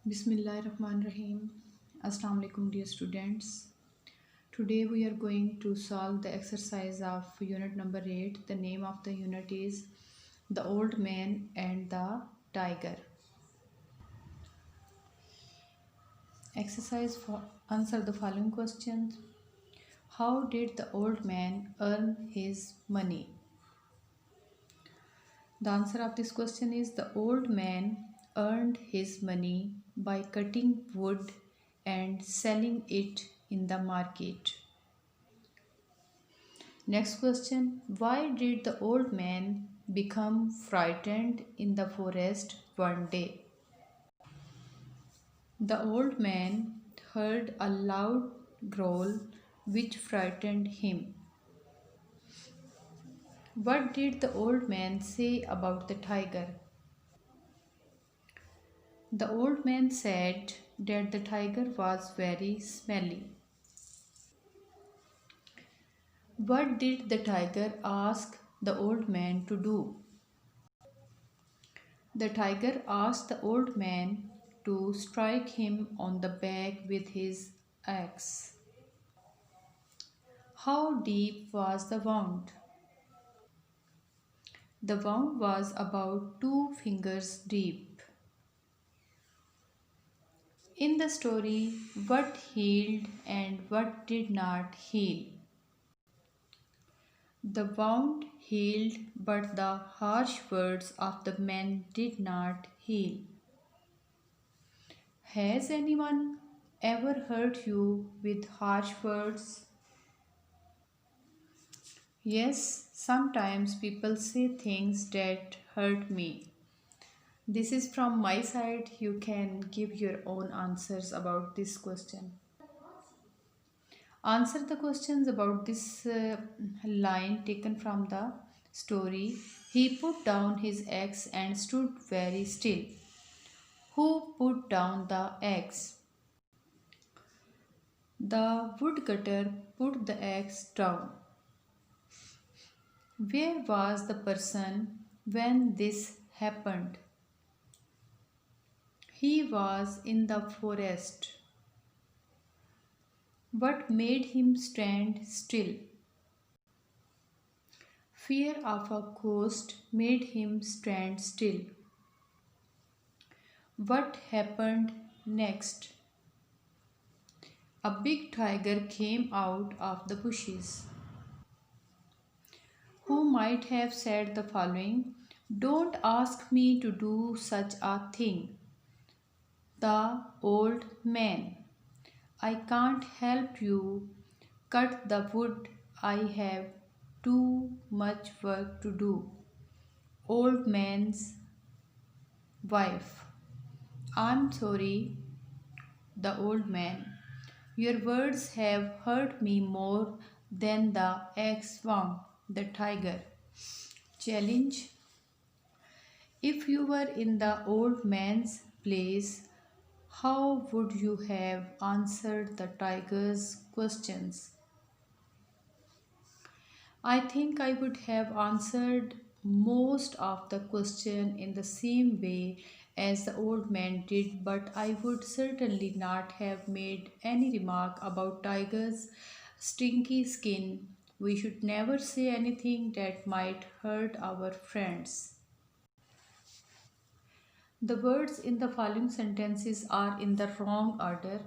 Bismillahirrahmanirrahim. Assalamu alaikum dear students. Today we are going to solve the exercise of unit number 8. The name of the unit is The Old Man and the Tiger. Exercise for answer the following questions. How did the old man earn his money? The answer of this question is the old man earned his money by cutting wood and selling it in the market. Next question. Why did the old man become frightened in the forest one day? The old man heard a loud growl which frightened him. What did the old man say about the tiger? The old man said that the tiger was very smelly. What did the tiger ask the old man to do? The tiger asked the old man to strike him on the back with his axe. How deep was the wound? The wound was about 2 fingers deep. In the story, what healed and what did not heal? The wound healed, but the harsh words of the man did not heal. Has anyone ever hurt you with harsh words? Yes, sometimes people say things that hurt me. This is from my side. You can give your own answers about this question. Answer the questions about this line taken from the story. He put down his axe and stood very still. Who put down the axe? The woodcutter put the axe down. Where was the person when this happened? He was in the forest. What made him stand still? Fear of a ghost made him stand still. What happened next? A big tiger came out of the bushes. Who might have said the following? Don't ask me to do such a thing. The old man. I can't help you cut the wood. I have too much work to do. Old man's wife. I'm sorry, the old man. Your words have hurt me more than the axe wound the tiger. Challenge. If you were in the old man's place, how would you have answered the tiger's questions? I think I would have answered most of the question in the same way as the old man did, but I would certainly not have made any remark about tiger's stinky skin. We should never say anything that might hurt our friends. The words in the following sentences are in the wrong order.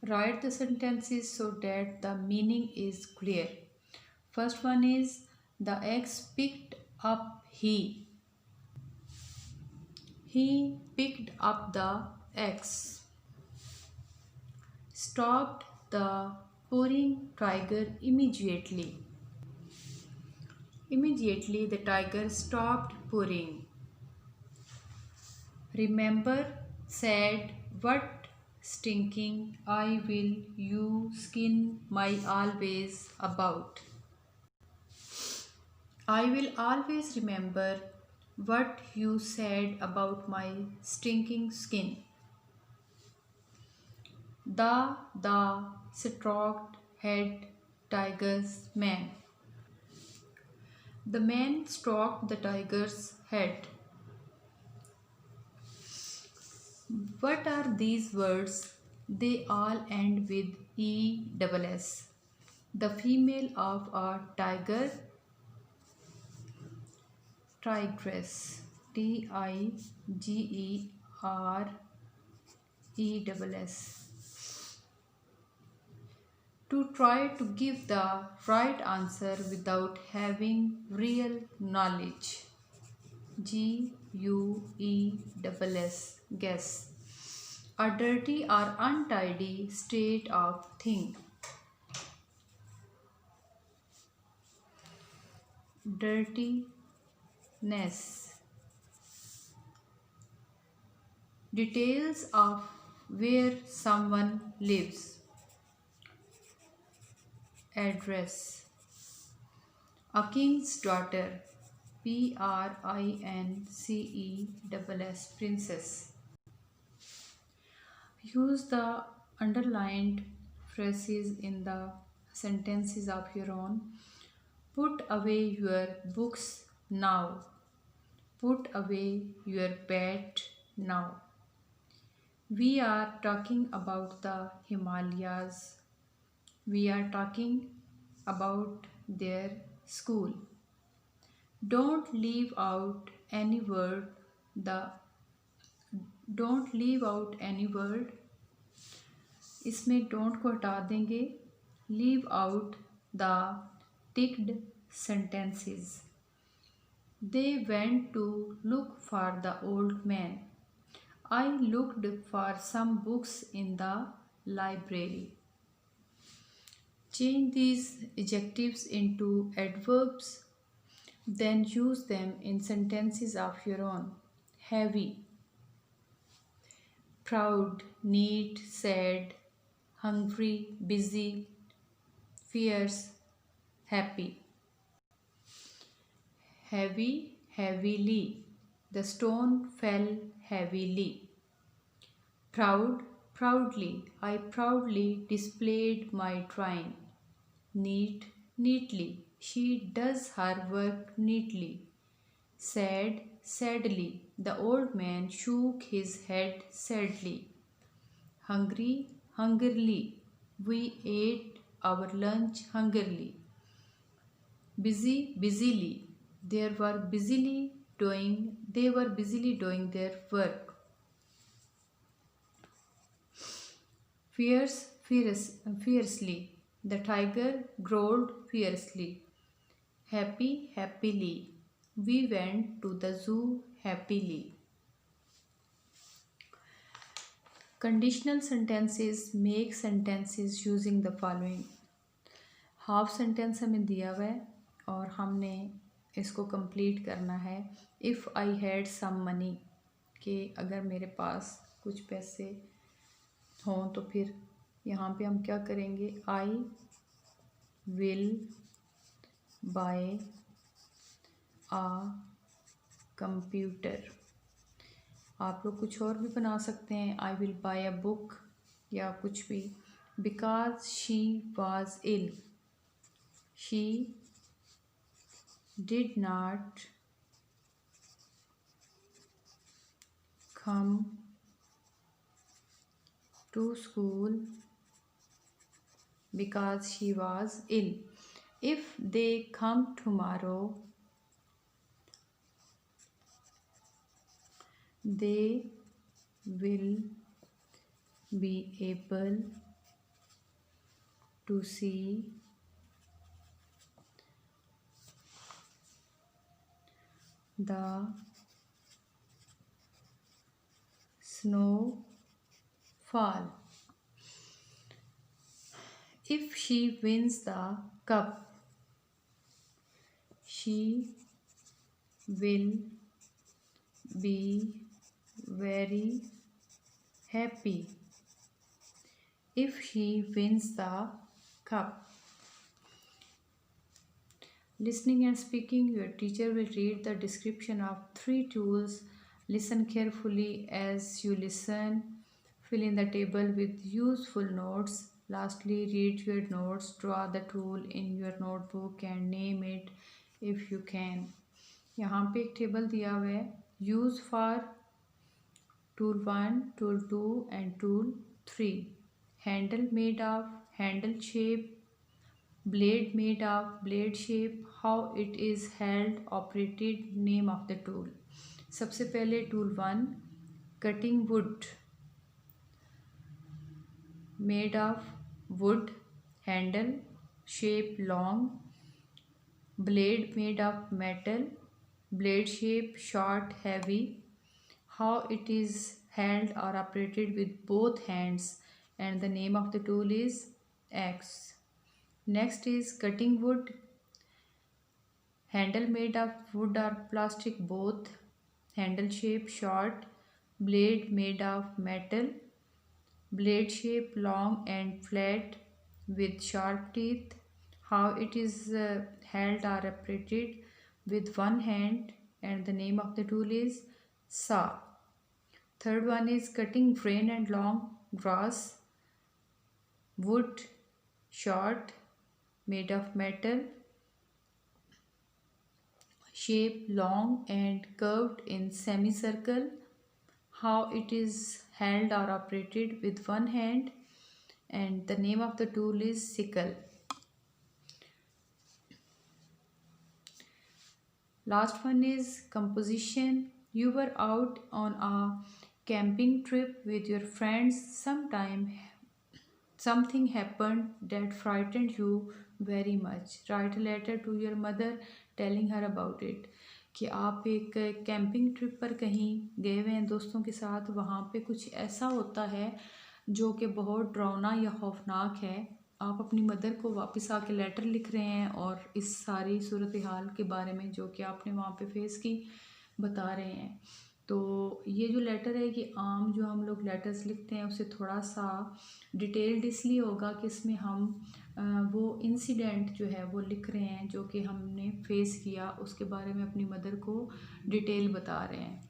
Write the sentences so that the meaning is clear. First one is the axe picked up he. He picked up the axe. Stopped the pouring tiger immediately. Immediately the tiger stopped pouring. Remember, said, what stinking I will you skin my always about. I will always remember what you said about my stinking skin. The stroked head tiger's man. The man stroked the tiger's head. What are these words? They all end with ESS. The female of a tiger, tigress, TIGERESS. To try to give the right answer without having real knowledge. GUESS, guess. A dirty or untidy state of thing. Dirtiness. Details of where someone lives. Address. A king's daughter. PRINCESS, princess. Use the underlined phrases in the sentences of your own. Put away your books now. Put away your pet now. We are talking about the Himalayas. We are talking about their school. Don't leave out any word. The don't leave out any word. इसमें don't को हटा देंगे. Leave out the ticked sentences. They went to look for the old man. I looked for some books in the library. Change these adjectives into adverbs, then use them in sentences of your own. Heavy, proud, neat, sad, hungry, busy, fierce, happy. Heavy, heavily. The stone fell heavily. Proud, proudly. I proudly displayed my drawing. Neat, neatly. She does her work neatly. Sad, sadly. The old man shook his head sadly. Hungry, hungrily. We ate our lunch hungrily. Busy, busily. They were busily doing their work. Fierce, fiercely. The tiger growled fiercely. Happy, happily. We went to the zoo happily. Conditional sentences make sentences using the following. Half sentence हमें दिया हुआ है और हमने इसको complete करना है. If I had some money, कि अगर मेरे पास कुछ पैसे हों तो फिर यहाँ पे हम क्या करेंगे. I will buy a computer. आप लोग कुछ और भी बना सकते हैं. I will buy a book या कुछ भी. Because she was ill. She did not come to school because she was ill. If they come tomorrow, they will be able to see the snow fall. If she wins the cup, she will be very happy. If she wins the cup. Listening and speaking, your teacher will read the description of 3 tools. Listen carefully as you listen. Fill in the table with useful notes. Lastly, read your notes. Draw the tool in your notebook and name it if you can. यहाँ पे एक table दिया हुआ है. Use for Tool 1, Tool 2 and Tool 3. Handle made of handle shape, blade made of blade shape, how it is held, operated, name of the tool. सबसे पहले tool 1 cutting would, made of wood, handle shape long, blade made of metal, blade shape short, heavy, how it is held or operated with both hands, and the name of the tool is axe. Next is cutting wood, handle made of wood or plastic both, handle shape short, blade made of metal, blade shape long and flat with sharp teeth, how it is held or operated with one hand, and the name of the tool is saw. Third one is cutting fine and long grass, wood short, made of metal, shape long and curved in semicircle, how it is held or operated with one hand, and the name of the tool is sickle. Last one is composition. You were out on a camping trip with your friends. Something happened that frightened you very much. Write a letter to your mother telling her about it. कि आप एक camping trip पर कहीं गए हुए हैं दोस्तों के साथ, वहाँ पे कुछ ऐसा होता है जो कि बहुत डरावना या खौफनाक है। आप अपनी मदर को वापस आके लेटर लिख रहे हैं और इस सारी सूरत हाल के बारे में जो कि आपने वहाँ पे फेस की बता रहे हैं। तो ये जो लेटर है कि आम जो हम लोग लेटर्स लिखते हैं उससे थोड़ा सा डिटेल्ड इसलिए होगा कि इसमें हम वो इंसिडेंट जो है वो लिख रहे हैं जो कि हमने फेस किया, उसके बारे में अपनी मदर को डिटेल बता रहे हैं।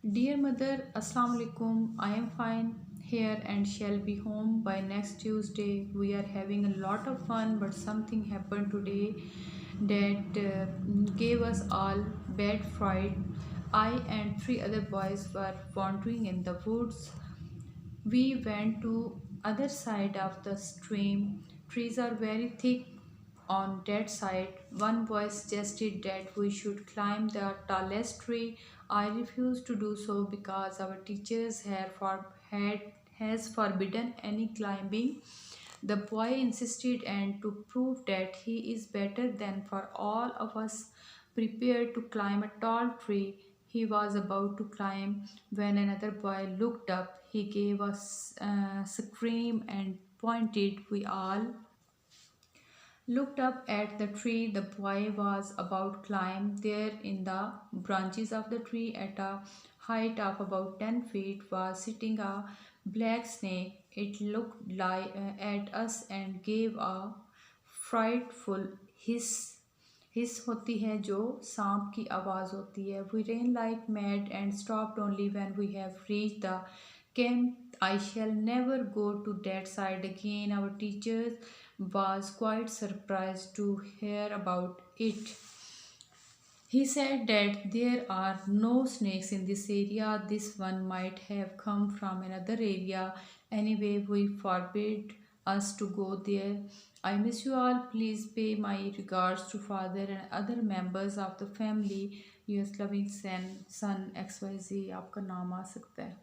डियर मदर, अस्सलाम वालेकुम, I am fine here and shall be home by next Tuesday. We are having a lot of fun, but something happened today that gave us all bad fright. I and three other boys were wandering in the woods. We went to other side of the stream. Trees are very thick on that side. One boy suggested that we should climb the tallest tree. I refused to do so because our teachers has forbidden any climbing. The boy insisted, and to prove that he is better than for all of us prepared to climb a tall tree. He was about to climb when another boy looked up. He gave a scream and pointed. We all looked up at the tree the boy was about to climb. There in the branches of the tree at a height of about 10 feet was sitting a black snake. It looked at us and gave a frightful hiss. हिस होती है जो सांप की आवाज़ होती है. We ran like mad and stopped only when we have reached the camp. I shall never go to that side again. Our teacher was quite surprised to hear about it. He said that there are no snakes in this area. This one might have come from another area. Anyway, we forbid us to go there. I miss you all. Please pay my regards to father and other members of the family. Yours loving son XYZ. आपका नाम आ सकता है.